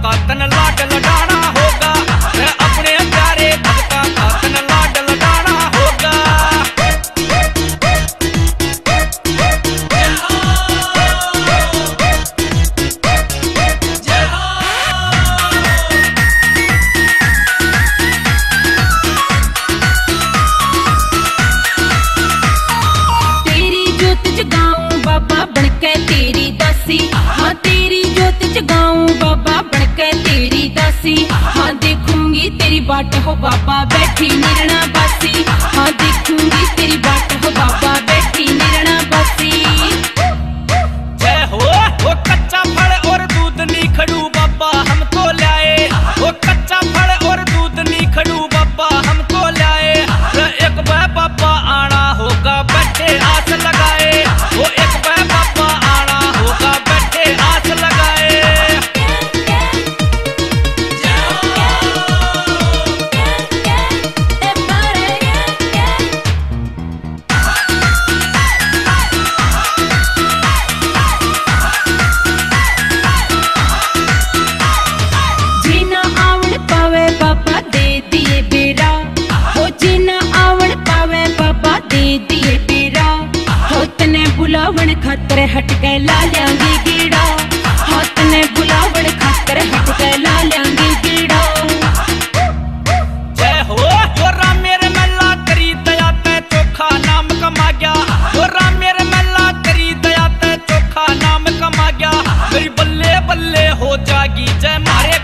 का तन लाड लडाना होगा, अपने प्यारे भक्ता का तन लाड लडाना होगा। तेरी जोत जगाऊं बाबा बनके तेरी दासी, हाँ तेरी जोत जगाऊं बाबा बनके तेरी दासी। हाँ देखूंगी तेरी बाट हो बाबा बैठी निरना बासी, हाँ देखूंगी तेरी बाट हो बाबा बैठी निरना बासी। जय हो वो कच्चा फल और दूध नी खड़ू बाबा हमको लाए, वो कच्चा फल और दूध नी खड़ू बाबा हमको लाए। एक बार बाबा आना होगा बैठे आस लगाए, वो एक बार बाबा आना होगा बैठे आस लगाए। जीना आवण पावे बाबा दे दिए बेरा, हो जीना आवण पावे बाबा दे दिए बेरा। हो तने बुलावण खातर हट के ला लेंगे गेड़ा, हो तने बुलावण खातर हट के ला लेंगे गेड़ा। जय हो वो राम मेरे मल्ला करी दया ते चोखा नाम कमा गया, वो राम मेरे मल्ला करी दया ते चोखा नाम कमा गया। मेरी बल्ले बल्ले हो जागी जय मारे